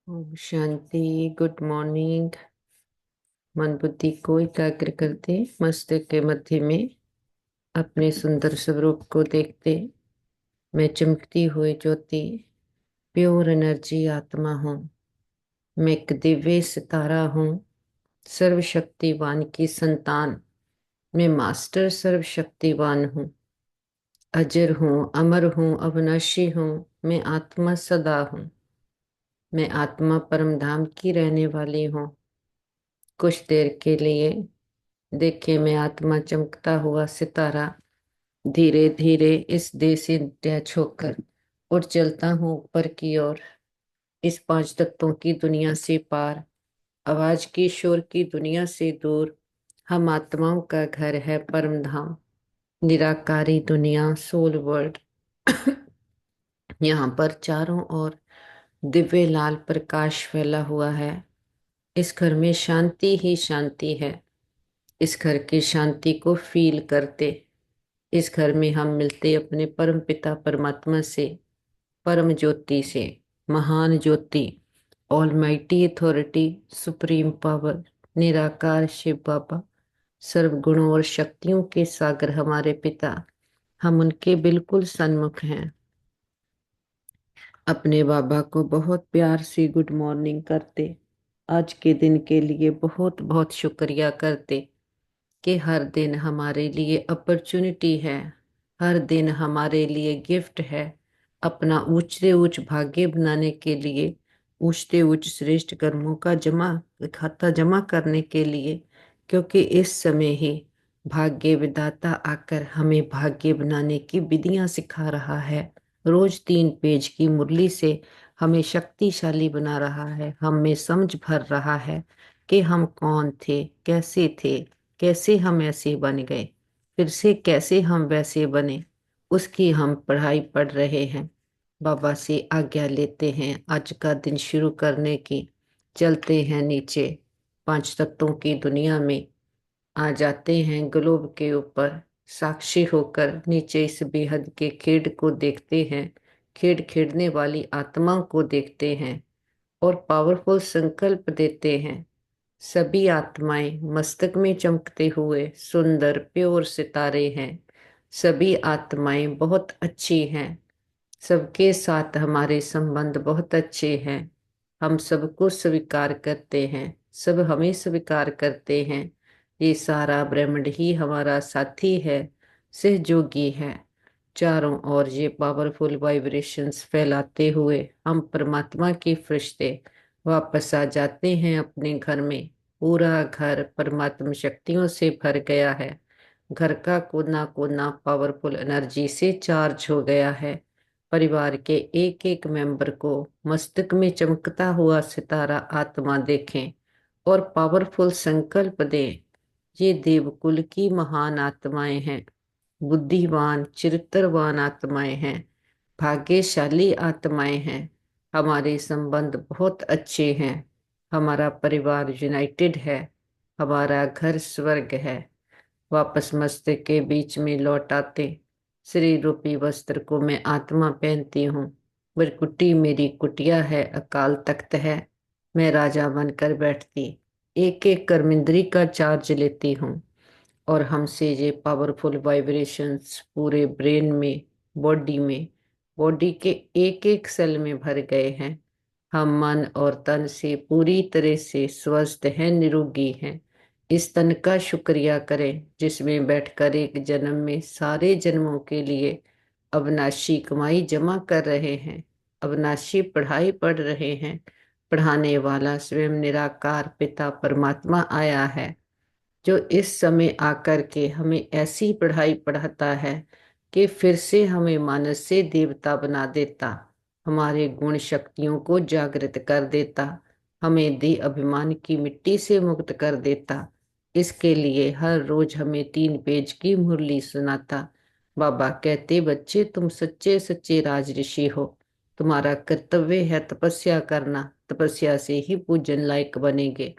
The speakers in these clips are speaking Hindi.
ओम शांति। Good morning. मन बुद्धि को एकाग्र करते मस्तक के मध्य में अपने सुंदर स्वरूप को देखते। मैं चमकती हुई ज्योति, प्योर एनर्जी आत्मा हूँ। मैं एक दिव्य सितारा हूँ, सर्वशक्तिवान की संतान। मैं मास्टर सर्वशक्तिवान हूँ। अजर हूँ, अमर हूँ, अविनाशी हूँ। मैं आत्मा सदा हूँ। मैं आत्मा परम धाम की रहने वाली हूँ। कुछ देर के लिए देखिए, मैं आत्मा चमकता हुआ सितारा धीरे धीरे इस देह से अटैच होकर और चलता हूँ ऊपर की ओर, इस पांच तत्वों की दुनिया से पार, आवाज की शोर की दुनिया से दूर। हम आत्माओं का घर है परम धाम, निराकारी दुनिया, सोल वर्ल्ड। यहाँ पर चारों ओर दिव्य लाल प्रकाश फैला हुआ है। इस घर में शांति ही शांति है। इस घर की शांति को फील करते, इस घर में हम मिलते अपने परम पिता परमात्मा से, परम ज्योति से, महान ज्योति, ऑलमाइटी अथॉरिटी, सुप्रीम पावर, निराकार शिव बाबा, सर्व गुणों और शक्तियों के सागर हमारे पिता। हम उनके बिल्कुल सन्मुख हैं। अपने बाबा को बहुत प्यार से गुड मॉर्निंग करते, आज के दिन के लिए बहुत बहुत शुक्रिया करते कि हर दिन हमारे लिए अपॉर्चुनिटी है, हर दिन हमारे लिए गिफ्ट है, अपना ऊंचते ऊंच भाग्य बनाने के लिए, ऊंचते ऊंच श्रेष्ठ कर्मों का जमा खाता जमा करने के लिए। क्योंकि इस समय ही भाग्य विधाता आकर हमें भाग्य बनाने की विधियां सिखा रहा है। रोज 3 पेज की मुरली से हमें शक्तिशाली बना रहा है, हम में समझ भर रहा है कि हम कौन थे, कैसे थे, कैसे हम ऐसे बन गए, फिर से कैसे हम वैसे बने। उसकी हम पढ़ाई पढ़ रहे हैं। बाबा से आज्ञा लेते हैं आज का दिन शुरू करने की। चलते हैं नीचे, पांच तत्वों की दुनिया में आ जाते हैं, ग्लोब के ऊपर साक्षी होकर नीचे इस बेहद के खेड को देखते हैं, खेड खेड़ने वाली आत्माओं को देखते हैं और पावरफुल संकल्प देते हैं। सभी आत्माएं मस्तक में चमकते हुए सुंदर प्योर सितारे हैं। सभी आत्माएं बहुत अच्छी हैं। सबके साथ हमारे संबंध बहुत अच्छे हैं। हम सबको स्वीकार करते हैं, सब हमें स्वीकार करते हैं। ये सारा ब्रह्मांड ही हमारा साथी है, सहयोगी है। चारों ओर ये पावरफुल वाइब्रेशंस फैलाते हुए हम परमात्मा के फरिश्ते वापस आ जाते हैं अपने घर में। पूरा घर परमात्मा शक्तियों से भर गया है। घर का कोना कोना पावरफुल एनर्जी से चार्ज हो गया है। परिवार के एक एक मेंबर को मस्तक में चमकता हुआ सितारा आत्मा देखें और पावरफुल संकल्प दें। ये देवकुल की महान आत्माएं हैं, बुद्धिमान चरित्रवान आत्माएं हैं, भाग्यशाली आत्माएं हैं। हमारे संबंध बहुत अच्छे हैं। हमारा परिवार यूनाइटेड है। हमारा घर स्वर्ग है। वापस मस्तक के बीच में लौट आते, श्री रूपी वस्त्र को मैं आत्मा पहनती हूँ। वरकुटी मेरी कुटिया है, अकाल तख्त है, मैं राजा बनकर बैठती, एक एक कर्मेंद्री का चार्ज लेती हूँ। और हमसे ये पावरफुल वाइब्रेशंस पूरे ब्रेन में, बॉडी में, बॉडी के एक एक सेल में भर गए हैं। हम मन और तन से पूरी तरह से स्वस्थ हैं, निरोगी हैं। इस तन का शुक्रिया करें जिसमें बैठकर एक जन्म में सारे जन्मों के लिए अविनाशी कमाई जमा कर रहे हैं, अविनाशी पढ़ाई पढ़ रहे हैं। पढ़ाने वाला स्वयं निराकार पिता परमात्मा आया है, जो इस समय आकर के हमें ऐसी पढ़ाई पढ़ाता है कि फिर से हमें मानस से देवता बना देता, हमारे गुण शक्तियों को जागृत कर देता, हमें दे अभिमान की मिट्टी से मुक्त कर देता। इसके लिए हर रोज हमें 3 पेज की मुरली सुनाता। बाबा कहते, बच्चे तुम सच्चे सच्चे राज ऋषि हो, तुम्हारा कर्तव्य है तपस्या करना, तपस्या से ही पूजन लायक बनेंगे।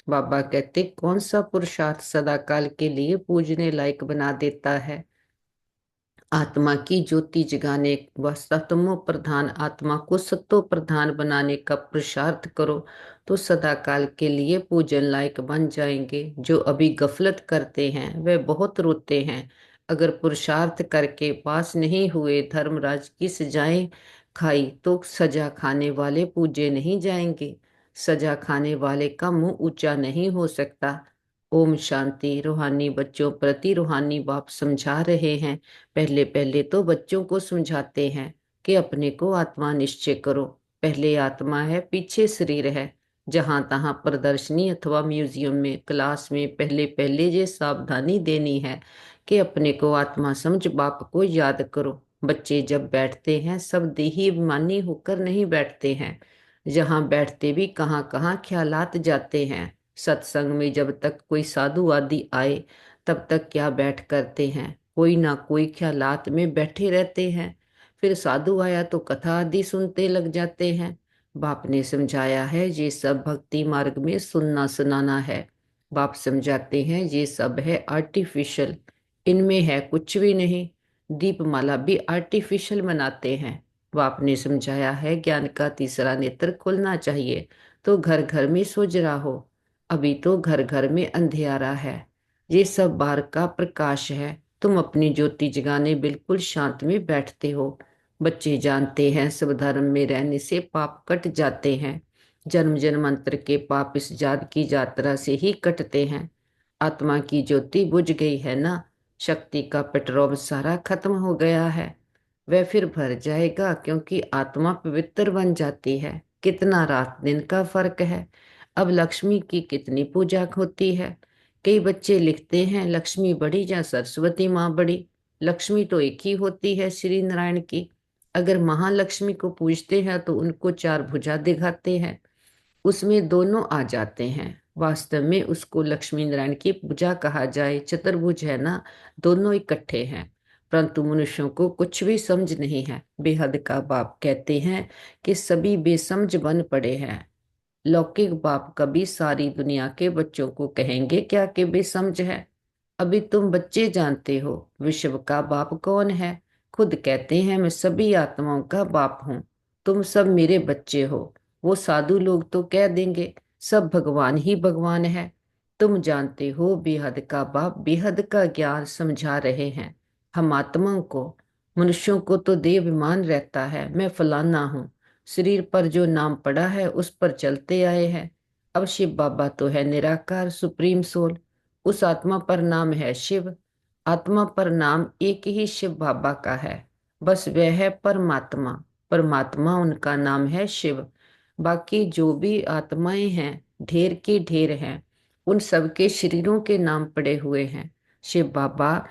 बाबा कहते, कौन सा पुरुषार्थ सदा काल के लिए पूजने लायक बना देता है। आत्मा की ज्योति जगाने व सतमो प्रधान आत्मा को सतो प्रधान बनाने का पुरुषार्थ करो तो सदा काल के लिए पूजन लायक बन जाएंगे। जो अभी गफलत करते हैं वे बहुत रोते हैं। अगर पुरुषार्थ करके पास नहीं हुए धर्मराज की सजाएं खाई तो सजा खाने वाले पूजे नहीं जाएंगे। सजा खाने वाले का मुंह ऊंचा नहीं हो सकता। ओम शांति। रूहानी बच्चों प्रति रूहानी बाप समझा रहे हैं। पहले पहले तो बच्चों को समझाते हैं कि अपने को आत्मा निश्चय करो। पहले आत्मा है, पीछे शरीर है। जहां तहां प्रदर्शनी अथवा म्यूजियम में क्लास में पहले पहले ये सावधानी देनी है कि अपने को आत्मा समझ बाप को याद करो। बच्चे जब बैठते हैं सब देही अभिमानी होकर नहीं बैठते हैं। जहां बैठते भी कहाँ कहाँ ख्यालात जाते हैं। सत्संग में जब तक कोई साधु आदि आए तब तक क्या बैठ करते हैं, कोई ना कोई ख्यालात में बैठे रहते हैं। फिर साधु आया तो कथा आदि सुनते लग जाते हैं। बाप ने समझाया है ये सब भक्ति मार्ग में सुनना सुनाना है। बाप समझाते हैं ये सब है आर्टिफिशियल, इनमें है कुछ भी नहीं। दीपमाला भी आर्टिफिशियल बनाते हैं। बाप ने समझाया है ज्ञान का तीसरा नेत्र खुलना चाहिए तो घर घर में सूझ रहा हो। अभी तो घर घर में अंधेरा है। ये सब बाहर का प्रकाश है। तुम अपनी ज्योति जगाने बिल्कुल शांत में बैठते हो। बच्चे जानते हैं सब धर्म में रहने से पाप कट जाते हैं। जन्म जन्मांतर के पाप इस जात की यात्रा से ही कटते हैं। आत्मा की ज्योति बुझ गई है ना, शक्ति का पेट्रोल सारा खत्म हो गया है। वह फिर भर जाएगा क्योंकि आत्मा पवित्र बन जाती है। कितना रात दिन का फर्क है। अब लक्ष्मी की कितनी पूजा होती है। कई बच्चे लिखते हैं लक्ष्मी बड़ी या सरस्वती माँ बड़ी। लक्ष्मी तो एक ही होती है श्री नारायण की। अगर महालक्ष्मी को पूजते हैं तो उनको चार भुजा दिखाते हैं, उसमें दोनों आ जाते हैं। वास्तव में उसको लक्ष्मी नारायण की पूजा कहा जाए, चतुर्भुज है ना, दोनों इकट्ठे हैं। परंतु मनुष्यों को कुछ भी समझ नहीं है। बेहद का बाप कहते हैं कि सभी बेसमझ बन पड़े हैं। लौकिक बाप कभी सारी दुनिया के बच्चों को कहेंगे क्या कि बेसमझ है। अभी तुम बच्चे जानते हो विश्व का बाप कौन है। खुद कहते हैं मैं सभी आत्माओं का बाप हूँ, तुम सब मेरे बच्चे हो। वो साधु लोग तो कह देंगे सब भगवान ही भगवान है। तुम जानते हो बेहद का बाप बेहद का ज्ञान समझा रहे हैं हम आत्माओं को। मनुष्यों को तो देहाभिमान रहता है, मैं फलाना हूँ। शरीर पर जो नाम पड़ा है उस पर चलते आए हैं। अब शिव बाबा तो है निराकार सुप्रीम सोल, उस आत्मा पर नाम है शिव। आत्मा पर नाम एक ही शिव बाबा का है, बस वह है परमात्मा। परमात्मा उनका नाम है शिव। बाकी जो भी आत्माएं हैं ढेर की ढेर हैं, उन सबके शरीरों के नाम पड़े हुए हैं। शिव बाबा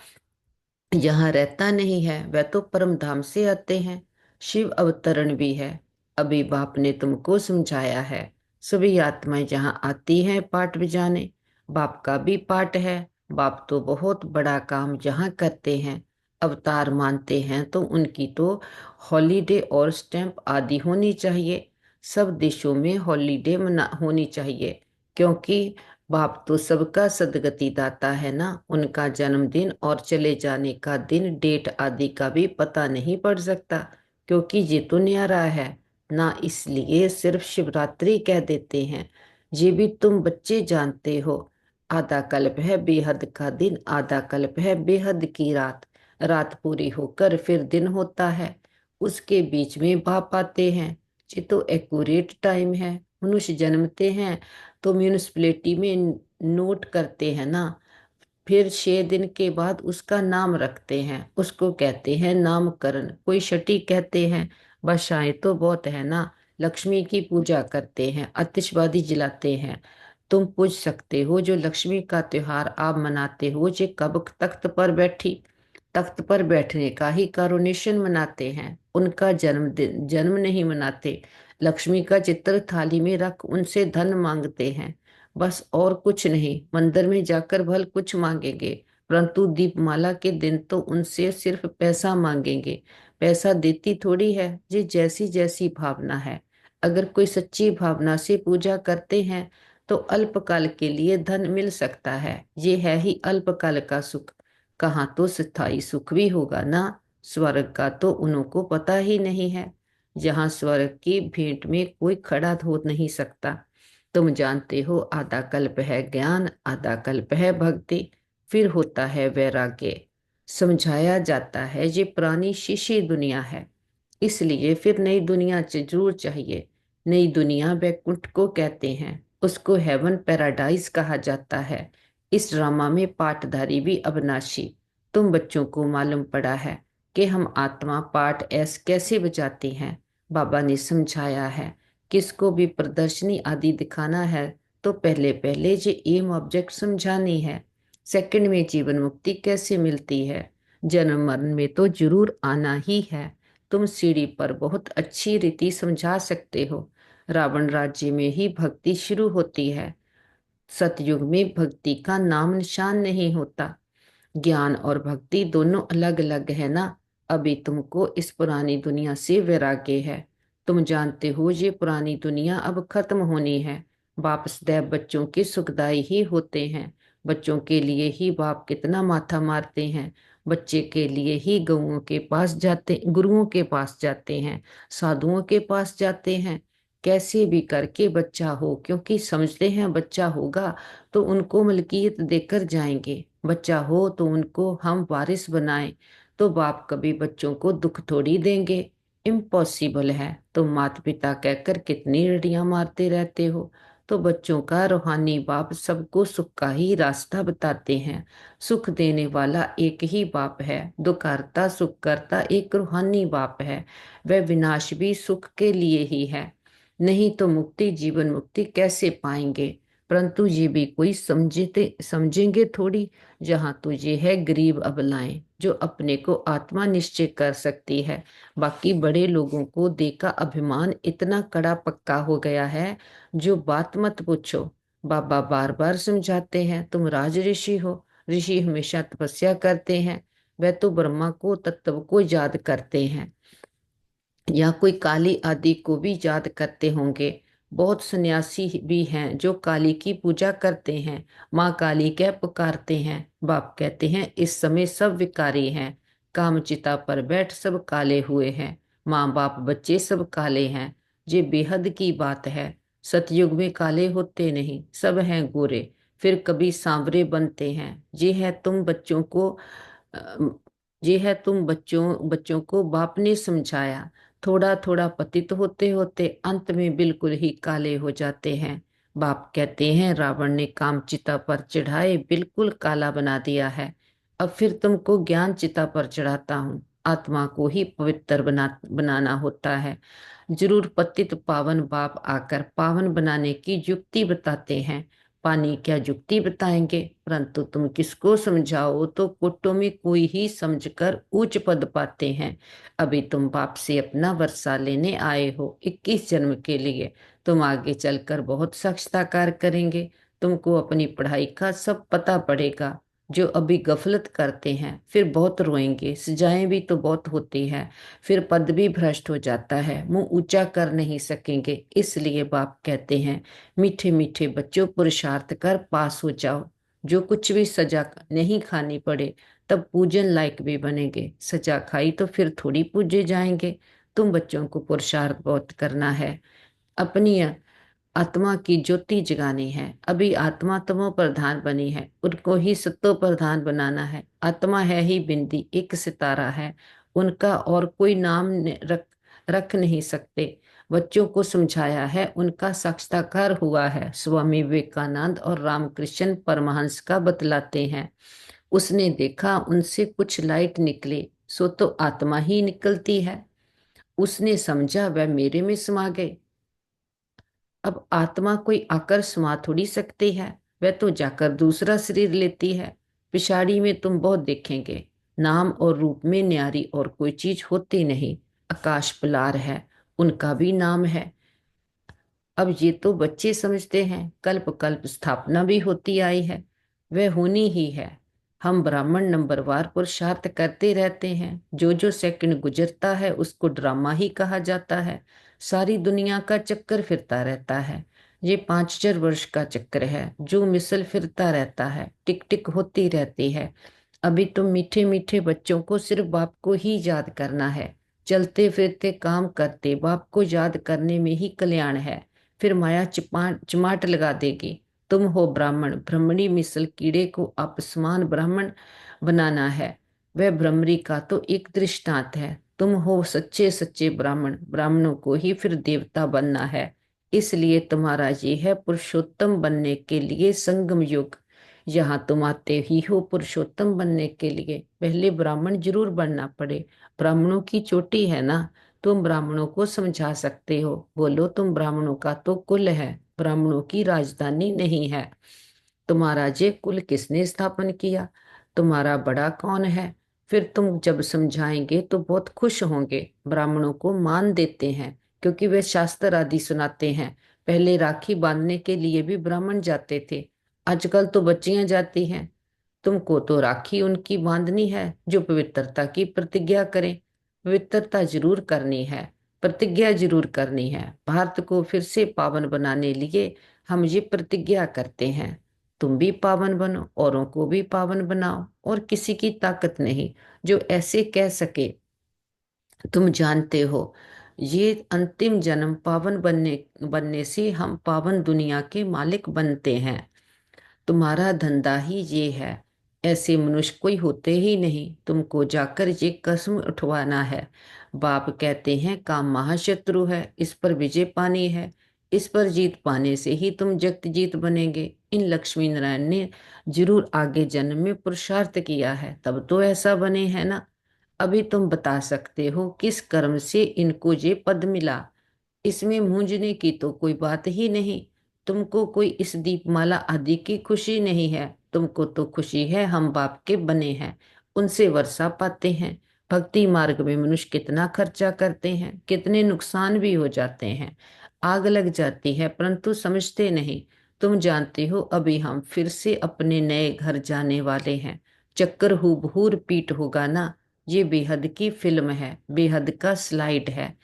यहाँ रहता नहीं है, वह तो परम धाम से आते हैं। शिव अवतरण भी है। अभी बाप ने तुमको समझाया है सभी आत्माएं जहाँ आती हैं पाठ बजाने, बाप का भी पाठ है। बाप तो बहुत बड़ा काम जहाँ करते हैं, अवतार मानते हैं तो उनकी तो हॉलीडे और स्टैंप आदि होनी चाहिए। सब देशों में हॉलीडे मना होनी चाहिए, क्योंकि बाप तो सबका सदगति दाता है ना। उनका जन्मदिन और चले जाने का दिन डेट आदि का भी पता नहीं पड़ सकता, क्योंकि ये तो न्यारा है ना, इसलिए सिर्फ शिवरात्रि कह देते हैं। ये भी तुम बच्चे जानते हो। आधा कल्प है बेहद का दिन, आधा कल्प है बेहद की रात। रात पूरी होकर फिर दिन होता है, उसके बीच में बाप आते हैं। ये तो एक्यूरेट टाइम है। मनुष्य जन्मते हैं तो म्यूनिसिपैलिटी में नोट करते हैं ना, फिर 6 दिन के बाद उसका नाम रखते हैं, उसको कहते हैं नामकरण। कोई छठी कहते हैं। बरसाएं तो बहुत है ना। लक्ष्मी की पूजा करते हैं, आतिशबाजी जलाते हैं। तुम पूछ सकते हो जो लक्ष्मी का त्योहार आप मनाते हो ये कब तख्त पर बैठी। तख्त पर बैठने का ही कारोनेशन मनाते हैं, उनका जन्मदिन जन्म नहीं मनाते। लक्ष्मी का चित्र थाली में रख उनसे धन मांगते हैं, बस और कुछ नहीं। मंदिर में जाकर भल कुछ मांगेंगे, परंतु दीपमाला के दिन तो उनसे सिर्फ पैसा मांगेंगे। पैसा देती थोड़ी है, ये जैसी जैसी भावना है। अगर कोई सच्ची भावना से पूजा करते हैं तो अल्पकाल के लिए धन मिल सकता है, ये है ही अल्पकाल का सुख। कहाँ तो स्थायी सुख भी होगा ना। स्वर्ग का तो उनको पता ही नहीं है, जहाँ स्वर्ग की भेंट में कोई खड़ा हो नहीं सकता। तुम जानते हो, आधा कल्प है ज्ञान, आधा कल्प है भक्ति, फिर होता है वैराग्य। समझाया जाता है ये पुरानी शीशी दुनिया है, इसलिए फिर नई दुनिया जरूर चाहिए। नई दुनिया वैकुंठ को कहते हैं, उसको हेवन पैराडाइज कहा जाता है। इस ड्रामा में पाठधारी भी अविनाशी। तुम बच्चों को मालूम पड़ा है कि हम आत्मा पाठ ऐसे कैसे बजाते हैं। बाबा ने समझाया है, किसको भी प्रदर्शनी आदि दिखाना है तो पहले पहले ये एम ऑब्जेक्ट समझानी है। सेकंड में जीवन मुक्ति कैसे मिलती है, जन्म मरण में तो जरूर आना ही है। तुम सीढ़ी पर बहुत अच्छी रीति समझा सकते हो। रावण राज्य में ही भक्ति शुरू होती है। सतयुग में भक्ति का नाम निशान नहीं होता। ज्ञान और भक्ति दोनों अलग अलग है ना। अभी तुमको इस पुरानी दुनिया से वैराग्य है। तुम जानते हो ये पुरानी दुनिया अब खत्म होनी है। बाप सदैव बच्चों के सुखदाई ही होते हैं। बच्चों के लिए ही बाप कितना माथा मारते हैं। बच्चे के लिए ही गौओं के पास जाते, गुरुओं के पास जाते हैं, साधुओं के पास जाते हैं। कैसे भी करके बच्चा हो, क्योंकि समझते हैं बच्चा होगा तो उनको मलकियत देकर जाएंगे। बच्चा हो तो उनको हम वारिस बनाएं। तो बाप कभी बच्चों को दुख थोड़ी देंगे। इम्पॉसिबल है। तुम माता पिता कहकर कितनी रड़ियां मारते रहते हो। तो बच्चों का रूहानी बाप सबको सुख का ही रास्ता बताते हैं। सुख देने वाला एक ही बाप है, दुखारता सुख करता एक रूहानी बाप है। वह विनाश भी सुख के लिए ही है। नहीं तो मुक्ति, जीवन मुक्ति कैसे पाएंगे। परंतु ये भी कोई समझेंगे थोड़ी। जहां तुझे है गरीब अबलाएं, जो अपने को आत्मा निश्चय कर सकती है। बाकी बड़े लोगों को देखा अभिमान इतना कड़ा पक्का हो गया है, जो बात मत पूछो। बाबा बार बार समझाते हैं, तुम राज ऋषि हो। ऋषि हमेशा तपस्या करते हैं। वह तो ब्रह्मा को, तत्व को याद करते हैं, या कोई काली आदि को भी याद करते होंगे। बहुत सन्यासी भी हैं जो काली की पूजा करते हैं, माँ काली कह पुकारते हैं। बाप कहते हैं इस समय सब विकारी हैं। कामचिता पर बैठ सब काले हुए हैं। माँ बाप बच्चे सब काले हैं। ये बेहद की बात है। सतयुग में काले होते नहीं, सब हैं गोरे, फिर कभी सांवरे बनते हैं। अ, ये है तुम बच्चों बच्चों को बाप ने समझाया। थोड़ा थोड़ा पतित होते होते अंत में बिल्कुल ही काले हो जाते हैं। बाप कहते हैं रावण ने काम चिता पर चढ़ाए बिल्कुल काला बना दिया है। अब फिर तुमको ज्ञान चिता पर चढ़ाता हूँ। आत्मा को ही पवित्र बनाना होता है। जरूर पतित पावन बाप आकर पावन बनाने की युक्ति बताते हैं। पानी क्या युक्ति बताएंगे, परंतु तुम किसको समझाओ तो कुटुंब में कोई ही समझकर उच्च पद पाते हैं। अभी तुम बाप से अपना वर्षा लेने आए हो 21 जन्म के लिए। तुम आगे चलकर बहुत साक्षात्कार करेंगे। तुमको अपनी पढ़ाई का सब पता पड़ेगा। जो अभी गफलत करते हैं फिर बहुत रोएंगे। सजाएं भी तो बहुत होती है, फिर पद भी भ्रष्ट हो जाता है, मुंह ऊंचा कर नहीं सकेंगे। इसलिए बाप कहते हैं, मीठे मीठे बच्चों पुरुषार्थ कर पास हो जाओ। जो कुछ भी सजा नहीं खानी पड़े, तब पूजन लायक भी बनेंगे। सजा खाई तो फिर थोड़ी पूजे जाएंगे। तुम बच्चों को पुरुषार्थ बहुत करना है। अपनी आत्मा की ज्योति जगानी है। अभी आत्मा तमो प्रधान बनी है, उनको ही सत्तो प्रधान बनाना है। आत्मा है ही बिंदी, एक सितारा है। उनका और कोई नाम रख नहीं सकते। बच्चों को समझाया है, उनका साक्षात्कार हुआ है। स्वामी विवेकानंद और रामकृष्ण परमहंस का बतलाते हैं। उसने देखा उनसे कुछ लाइट निकले, सो तो आत्मा ही निकलती है। उसने समझा वह मेरे में समा गए। अब आत्मा कोई आकर समा थोड़ी सकती है, वह तो जाकर दूसरा शरीर लेती है। पिछाड़ी में तुम बहुत देखेंगे, नाम और रूप में न्यारी और कोई चीज होती नहीं। आकाश पलार है, उनका भी नाम है। अब ये तो बच्चे समझते हैं, कल्प कल्प स्थापना भी होती आई है, वह होनी ही है। हम ब्राह्मण नंबरवार पुरुषार्थ करते रहते हैं। जो जो सेकंड गुजरता है उसको ड्रामा ही कहा जाता है। सारी दुनिया का चक्कर फिरता रहता है। ये 5,000 वर्ष का चक्र है जो मिसल फिरता रहता है, टिक टिक होती रहती है। अभी तुम मीठे मीठे बच्चों को सिर्फ बाप को ही याद करना है। चलते फिरते काम करते बाप को याद करने में ही कल्याण है। फिर माया चिमाट लगा देगी। तुम हो ब्राह्मण, ब्रह्मणी मिसल कीड़े को अपसमान ब्राह्मण बनाना है। वह ब्रह्मरी का तो एक दृष्टांत है। तुम हो सच्चे सच्चे ब्राह्मण, ब्राह्मणों को ही फिर देवता बनना है। इसलिए तुम्हारा ये है पुरुषोत्तम बनने के लिए संगम युग। यहाँ तुम आते ही हो पुरुषोत्तम बनने के लिए, पहले ब्राह्मण जरूर बनना पड़े। ब्राह्मणों की चोटी है ना। तुम ब्राह्मणों को समझा सकते हो, बोलो तुम ब्राह्मणों का तो कुल है, ब्राह्मणों की राजधानी नहीं है। तुम्हारा जे कुल किसने स्थापन किया, तुम्हारा बड़ा कौन है। फिर तुम जब समझाएंगे तो बहुत खुश होंगे। ब्राह्मणों को मान देते हैं क्योंकि वे शास्त्र आदि सुनाते हैं। पहले राखी बांधने के लिए भी ब्राह्मण जाते थे, आजकल तो बच्चियां जाती हैं। तुमको तो राखी उनकी बांधनी है जो पवित्रता की प्रतिज्ञा करें। पवित्रता जरूर करनी है, प्रतिज्ञा जरूर करनी है। भारत को फिर से पावन बनाने लिए हम ये प्रतिज्ञा करते हैं। तुम भी पावन बनो, औरों को भी पावन बनाओ, और किसी की ताकत नहीं जो ऐसे कह सके। तुम जानते हो, ये अंतिम जन्म पावन बनने बनने से हम पावन दुनिया के मालिक बनते हैं। तुम्हारा धंधा ही ये है। ऐसे मनुष्य कोई होते ही नहीं। तुमको जाकर ये कसम उठवाना है। बाप कहते हैं काम महाशत्रु है, इस पर विजय पानी है। इस पर जीत पाने से ही तुम जगत जीत बनेंगे। इन लक्ष्मी नारायण ने जरूर आगे जन्म में पुरुषार्थ किया है, तब तो ऐसा बने है ना। अभी तुम बता सकते हो किस कर्म से इनको ये पद मिला। इसमें मूंझने की तो कोई बात ही नहीं। तुमको कोई इस दीपमाला आदि की खुशी नहीं है। तुमको तो खुशी है हम बाप के बने हैं, उनसे वर्षा पाते हैं। भक्ति मार्ग में मनुष्य कितना खर्चा करते हैं, कितने नुकसान भी हो जाते हैं, आग लग जाती है, परंतु समझते नहीं। तुम जानते हो अभी हम फिर से अपने नए घर जाने वाले हैं। चक्कर हूबहू रिपीट होगा ना। ये बेहद की फिल्म है, बेहद का स्लाइड है।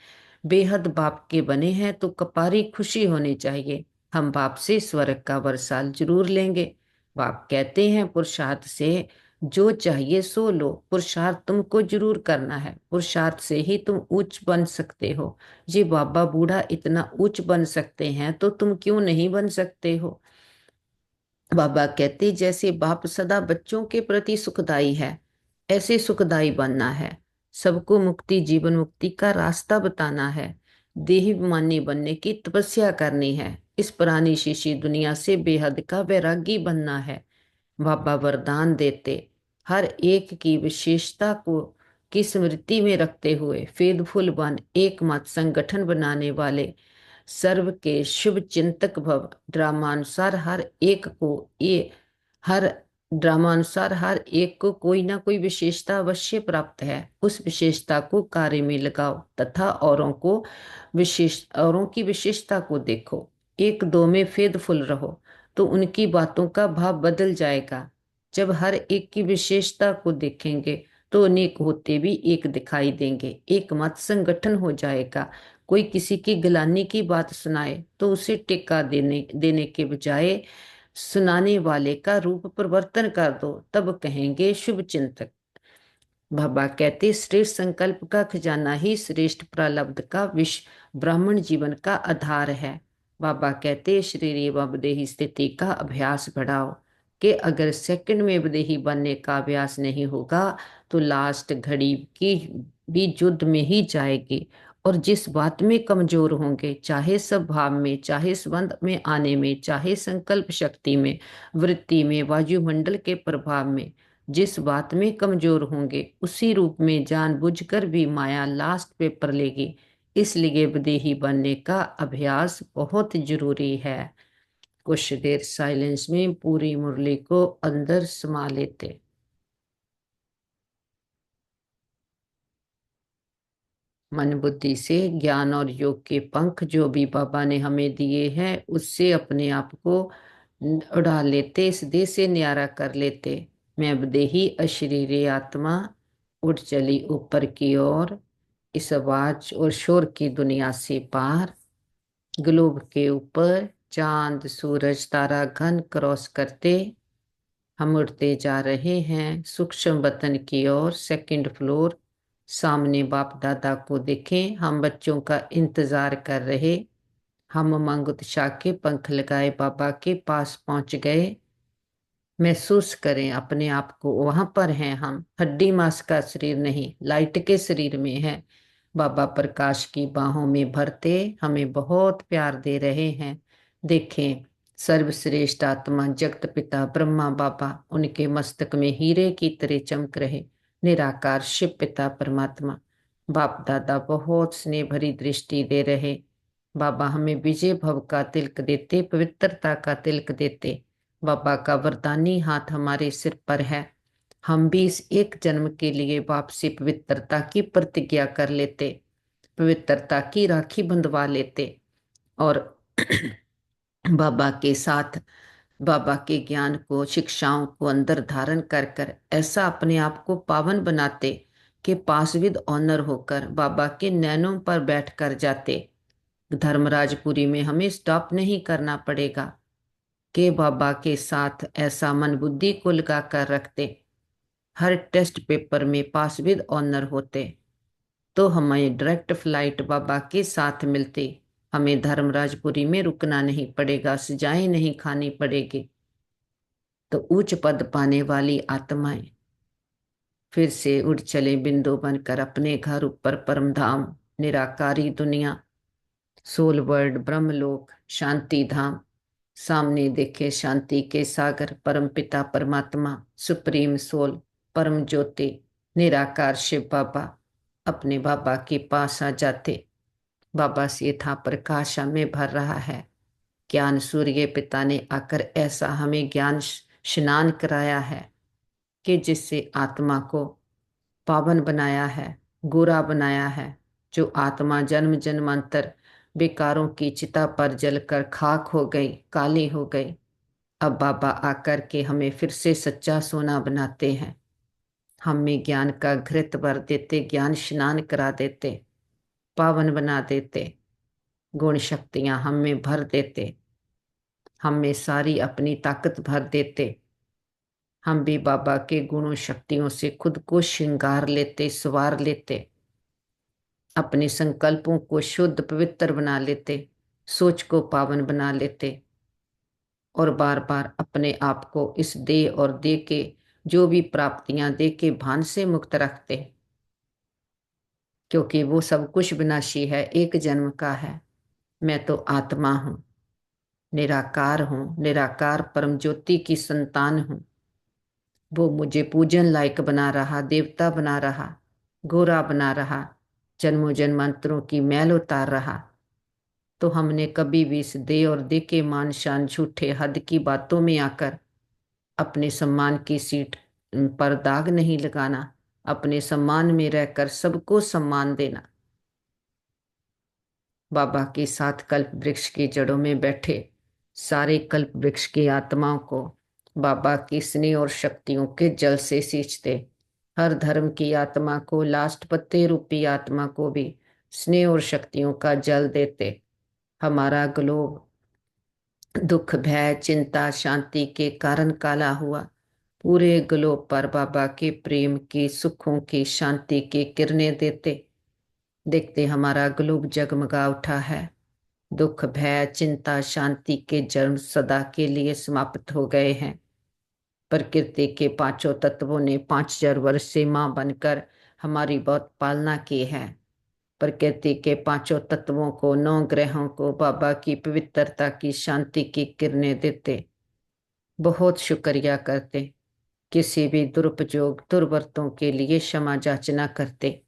बेहद बाप के बने हैं तो कपारी खुशी होनी चाहिए। हम बाप से स्वर्ग का वरसाल जरूर लेंगे। बाप कहते हैं पुरुषार्थ से जो चाहिए सो लो। पुरुषार्थ तुमको जरूर करना है, पुरुषार्थ से ही तुम ऊंच बन सकते हो। ये बाबा बूढ़ा इतना ऊंच बन सकते हैं तो तुम क्यों नहीं बन सकते हो। बाबा कहते जैसे बाप सदा बच्चों के प्रति सुखदाई है, ऐसे सुखदाई बनना है। सबको मुक्ति, जीवन मुक्ति का रास्ता बताना है। देहाभिमानी बनने की तपस्या करनी है। इस पुरानी शीशी दुनिया से बेहद का वैरागी बनना है। बाबा वरदान देते, हर एक की विशेषता को की स्मृति में रखते हुए फेदफुल बन एक मत संगठन बनाने वाले सर्व के शुभ चिंतक भव। ड्रामानुसार हर ड्रामानुसार हर एक को कोई ना कोई विशेषता अवश्य प्राप्त है। उस विशेषता को कार्य में लगाओ तथा औरों की विशेषता को देखो। एक दो में फेदफुल रहो तो उनकी बातों का भाव बदल जाएगा। जब हर एक की विशेषता को देखेंगे तो अनेक होते भी एक दिखाई देंगे, एक मत संगठन हो जाएगा। कोई किसी की गिलानी की बात सुनाए तो उसे टेक्का देने देने के बजाय सुनाने वाले का रूप परिवर्तन कर दो, तब कहेंगे शुभ चिंतक। बाबा कहते श्रेष्ठ संकल्प का खजाना ही श्रेष्ठ प्रारब्ध का विष ब्राह्मण जीवन का आधार है। बाबा कहते शरीर एवं विदेही स्थिति का अभ्यास बढ़ाओ, कि अगर सेकंड में विदेही बनने का अभ्यास नहीं होगा तो लास्ट घड़ी की भी युद्ध में ही जाएगी। और जिस बात में कमजोर होंगे, चाहे स्वभाव में, चाहे संबंध में आने में, चाहे संकल्प शक्ति में, वृत्ति में, वायुमंडल के प्रभाव में, जिस बात में कमजोर होंगे उसी रूप में जानबूझकर भी माया लास्ट पेपर लेगी। इसलिए विदेही बनने का अभ्यास बहुत जरूरी है। कुछ देर साइलेंस में पूरी मुरली को अंदर समा लेते। मन बुद्धि से ज्ञान और योग के पंख जो भी बाबा ने हमें दिए हैं उससे अपने आप को उड़ा लेते, इस देह से न्यारा कर लेते। मैं देही अशरीरी आत्मा उड़ चली ऊपर की ओर, इस आवाज और शोर की दुनिया से पार। ग्लोब के ऊपर चांद सूरज तारा घन क्रॉस करते, हम उड़ते जा रहे हैं सूक्ष्म वतन की ओर, सेकंड फ्लोर। सामने बाप दादा को देखें, हम बच्चों का इंतजार कर रहे। हम उमंग उत्साह के पंख लगाए बाबा के पास पहुंच गए। महसूस करें अपने आप को, वहां पर हैं हम। हड्डी मांस का शरीर नहीं, लाइट के शरीर में है। बाबा प्रकाश की बाहों में भरते हमें बहुत प्यार दे रहे हैं। देखें, सर्वश्रेष्ठ आत्मा जगत पिता ब्रह्मा बाबा, उनके मस्तक में हीरे की तरह चमक रहे निराकार शिव पिता परमात्मा। बाप दादा बहुत स्नेह भरी दृष्टि दे रहे। बाबा हमें विजय भव का तिलक देते, पवित्रता का तिलक देते। बाबा का वरदानी हाथ हमारे सिर पर है। हम भी इस एक जन्म के लिए बाप से पवित्रता की प्रतिज्ञा कर लेते, पवित्रता की राखी बंधवा लेते और बाबा के साथ, बाबा के ज्ञान को, शिक्षाओं को अंदर धारण कर कर ऐसा अपने आप को पावन बनाते कि पास विद ऑनर होकर बाबा के नैनों पर बैठ कर जाते। धर्मराजपुरी में हमें स्टॉप नहीं करना पड़ेगा कि बाबा के साथ ऐसा मन बुद्धि को लगा कर रखते, हर टेस्ट पेपर में पास विद ऑनर होते, तो हमें डायरेक्ट फ्लाइट बाबा के साथ मिलती। हमें धर्मराजपुरी में रुकना नहीं पड़ेगा, सजाएं नहीं खानी पड़ेगी। तो उच्च पद पाने वाली आत्माएं फिर से उड़ चले बिंदु बनकर अपने घर ऊपर, परम धाम, निराकारी दुनिया, सोल वर्ल्ड, ब्रह्मलोक, शांति धाम। सामने देखे शांति के सागर, परम पिता परमात्मा, सुप्रीम सोल, परम ज्योति, निराकार शिव बाबा। अपने बाबा के पास आ जाते। बाबा से था प्रकाश हमें भर रहा है। ज्ञान सूर्य पिता ने आकर ऐसा हमें ज्ञान स्नान कराया है कि जिससे आत्मा को पावन बनाया है, गोरा बनाया है। जो आत्मा जन्म जन्मांतर बेकारों की चिता पर जलकर खाक हो गई, काली हो गई, अब बाबा आकर के हमें फिर से सच्चा सोना बनाते हैं। हमें ज्ञान का घृत भर देते, ज्ञान स्नान करा देते, पावन बना देते, गुण शक्तियां हमें भर देते, हमें सारी अपनी ताकत भर देते। हम भी बाबा के गुणों शक्तियों से खुद को श्रृंगार लेते, संवार लेते, अपने संकल्पों को शुद्ध पवित्र बना लेते, सोच को पावन बना लेते और बार बार अपने आप को इस देह और देह के जो भी प्राप्तियां दे के भान से मुक्त रखते, क्योंकि वो सब कुछ विनाशी है, एक जन्म का है। मैं तो आत्मा हूं, निराकार हूं, निराकार परम ज्योति की संतान हूं। वो मुझे पूजन लायक बना रहा, देवता बना रहा, गोरा बना रहा, जन्मों जन्मांतरों की मैल उतार रहा। तो हमने कभी भी इस देह और देह के मान शान, झूठे हद की बातों में आकर अपने सम्मान की सीट पर दाग नहीं लगाना। अपने सम्मान में रहकर सबको सम्मान देना। बाबा के साथ कल्प वृक्ष की जड़ों में बैठे सारे कल्प वृक्ष की आत्माओं को बाबा की स्नेह और शक्तियों के जल से सींचते। हर धर्म की आत्मा को, लास्ट पत्ते रूपी आत्मा को भी स्नेह और शक्तियों का जल देते। हमारा ग्लोब दुख, भय, चिंता, शांति के कारण काला हुआ, पूरे ग्लोब पर बाबा के प्रेम की, सुखों की, शांति की किरणें देते। देखते हमारा ग्लोब जगमगा उठा है। दुख, भय, चिंता, शांति के जन्म सदा के लिए समाप्त हो गए हैं। प्रकृति के पांचों तत्वों ने 5,000 वर्ष से मां बनकर हमारी बहुत पालना की है। प्रकृति के पांचों तत्वों को, 9 ग्रहों को बाबा की पवित्रता की, शांति की किरणें देते। बहुत शुक्रिया करते। किसी भी दुरुपयोग, दुर्वरतों के लिए क्षमा याचना करते।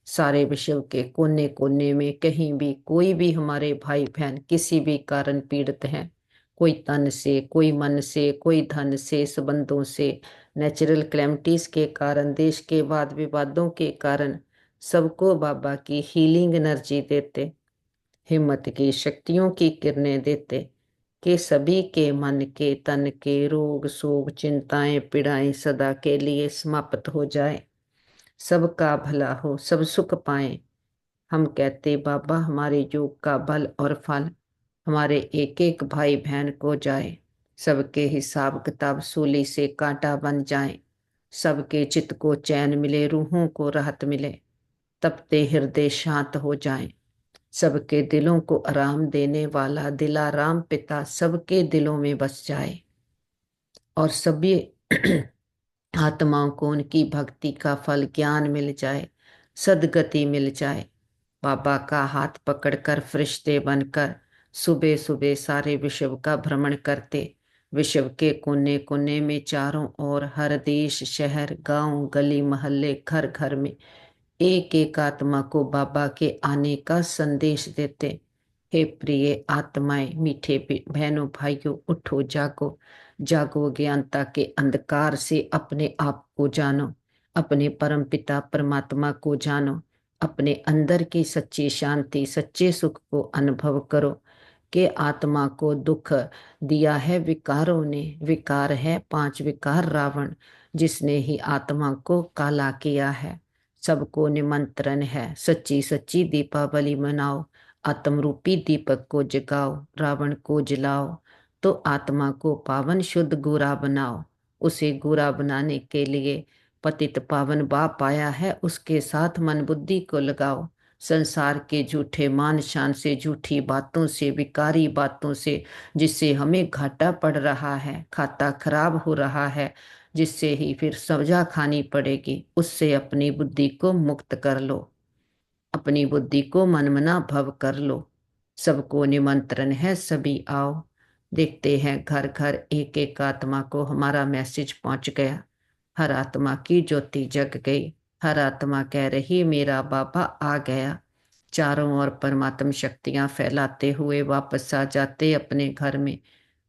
सारे विश्व के कोने कोने में कहीं भी कोई भी हमारे भाई बहन किसी भी कारण पीड़ित हैं, कोई तन से, कोई मन से, कोई धन से, संबंधों से, नेचुरल क्लैमिटीज के कारण, देश के वाद विवादों के कारण, सबको बाबा की हीलिंग एनर्जी देते, हिम्मत की शक्तियों की किरणें देते कि सभी के मन के, तन के रोग शोक, चिंताएं, पीड़ाएं सदा के लिए समाप्त हो जाए, सबका भला हो, सब सुख पाएं। हम कहते बाबा हमारे योग का बल और फल हमारे एक एक भाई बहन को जाए। सबके हिसाब किताब सूली से कांटा बन जाए, सबके चित्त को चैन मिले, रूहों को राहत मिले, तपते हृदय शांत हो जाएं। सबके दिलों को आराम देने वाला दिलाराम पिता सबके दिलों में बस जाए, और सभी आत्माओं को उनकी भक्ति का फल ज्ञान मिल जाए, सद्गति मिल जाए। बाबा का हाथ पकड़कर फरिश्ते बनकर सुबह सुबह सारे विश्व का भ्रमण करते, विश्व के कोने कोने में चारों ओर, हर देश शहर गांव गली मोहल्ले घर घर में एक एक आत्मा को बाबा के आने का संदेश देते। हे प्रिय आत्माएं, मीठे बहनों भाइयों, उठो जागो, जागो ज्ञानता के अंधकार से अपने आप को जानो, अपने परम पिता परमात्मा को जानो, अपने अंदर की सच्ची शांति सच्चे सुख को अनुभव करो। कि आत्मा को दुख दिया है विकारों ने, विकार है पांच विकार रावण, जिसने ही आत्मा को काला किया है। सबको निमंत्रण है, सच्ची सच्ची दीपावली मनाओ, आत्मरूपी दीपक को जगाओ, रावण को जलाओ, तो आत्मा को पावन शुद्ध गोरा बनाओ। उसे गोरा बनाने के लिए पतित पावन बाप आया है, उसके साथ मन बुद्धि को लगाओ। संसार के झूठे मान शान से, झूठी बातों से, विकारी बातों से, जिससे हमें घाटा पड़ रहा है, खाता खराब हो रहा है, जिससे ही फिर सजा खानी पड़ेगी, उससे अपनी बुद्धि को मुक्त कर लो, अपनी बुद्धि को मनमना भव कर लो। सबको निमंत्रण है, सभी आओ। देखते हैं घर घर एक एक आत्मा को हमारा मैसेज पहुंच गया, हर आत्मा की ज्योति जग गई, हर आत्मा कह रही मेरा बाबा आ गया। चारों ओर परमात्म शक्तियां फैलाते हुए वापस आ जाते अपने घर में,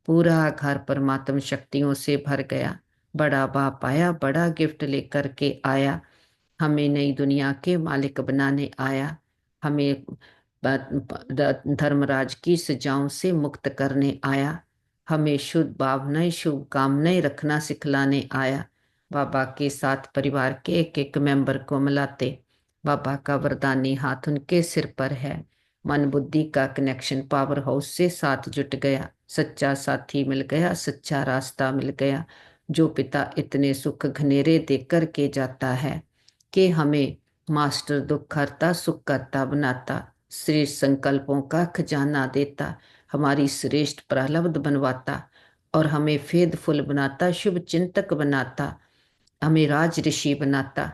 पूरा घर परमात्म शक्तियों से भर गया। बड़ा बाप आया, बड़ा गिफ्ट लेकर के आया, हमें नई दुनिया के मालिक बनाने आया, हमें धर्मराज की सजाओं से मुक्त करने आया, हमें शुद्ध भावनाएं शुभ कामनाएं रखना सिखलाने आया। बाबा के साथ परिवार के एक एक मेंबर को मिलाते, बाबा का वरदानी हाथ उनके सिर पर है। मन बुद्धि का कनेक्शन पावर हाउस से साथ जुट गया, सच्चा साथी मिल गया, सच्चा रास्ता मिल गया। जो पिता इतने सुख घनेरे देकर के जाता है कि हमें मास्टर दुख हरता सुख करता बनाता, श्रेष्ठ संकल्पों का खजाना देता, हमारी श्रेष्ठ प्रहलाद बनवाता, और हमें फेदफुल बनाता, शुभ चिंतक बनाता, हमें राज ऋषि बनाता।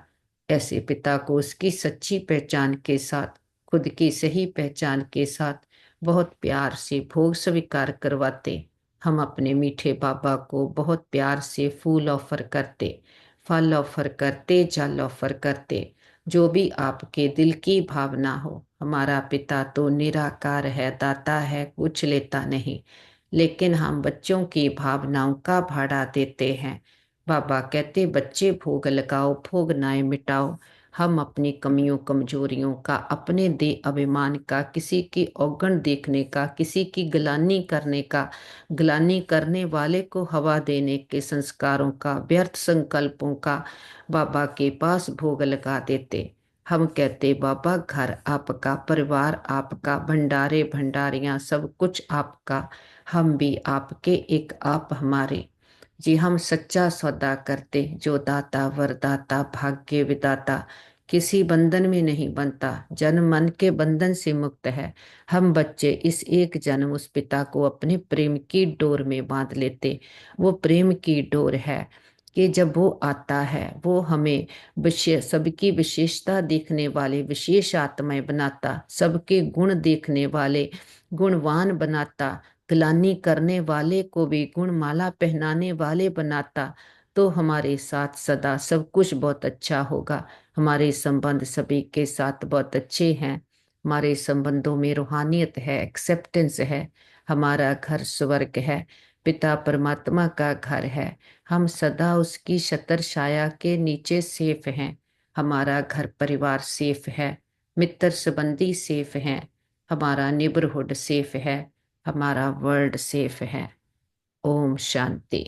ऐसे पिता को उसकी सच्ची पहचान के साथ, खुद की सही पहचान के साथ बहुत प्यार से भोग स्वीकार करवाते। हम अपने मीठे बाबा को बहुत प्यार से फूल ऑफर करते, फल ऑफर करते, जल ऑफर करते, जो भी आपके दिल की भावना हो। हमारा पिता तो निराकार है, दाता है, कुछ लेता नहीं, लेकिन हम बच्चों की भावनाओं का भाड़ा देते हैं। बाबा कहते बच्चे भोग लगाओ, भोग नाए मिटाओ। हम अपनी कमियों कमजोरियों का, अपने दे अभिमान का, किसी की औगण देखने का, किसी की गलानी करने का, ग्लानि करने वाले को हवा देने के संस्कारों का, व्यर्थ संकल्पों का बाबा के पास भोग लगा देते। हम कहते बाबा घर आपका, परिवार आपका, भंडारे भंडारियां सब कुछ आपका, हम भी आपके, एक आप हमारे। जी हम सच्चा सौदा करते, जो दाता वरदाता भाग्य विदाता किसी बंधन में नहीं बनता, जन्म मन के बंधन से मुक्त है। हम बच्चे इस एक जन्म उस पिता को अपने प्रेम की डोर में बांध लेते। वो प्रेम की डोर है कि जब वो आता है वो हमें विशेष, सबकी विशेषता देखने वाले विशेष आत्माएं बनाता, सबके गुण देखने वाले गुणवान बनाता, ग्लानि करने वाले को भी गुणमाला पहनाने वाले बनाता। तो हमारे साथ सदा सब कुछ बहुत अच्छा होगा। हमारे संबंध सभी के साथ बहुत अच्छे हैं, हमारे संबंधों में रूहानियत है, एक्सेप्टेंस है, हमारा घर स्वर्ग है, पिता परमात्मा का घर है। हम सदा उसकी छत्र छाया के नीचे सेफ हैं। हमारा घर परिवार सेफ है, मित्र संबंधी सेफ हैं, हमारा नेबरहुड सेफ है, हमारा वर्ल्ड सेफ है। ओम शांति।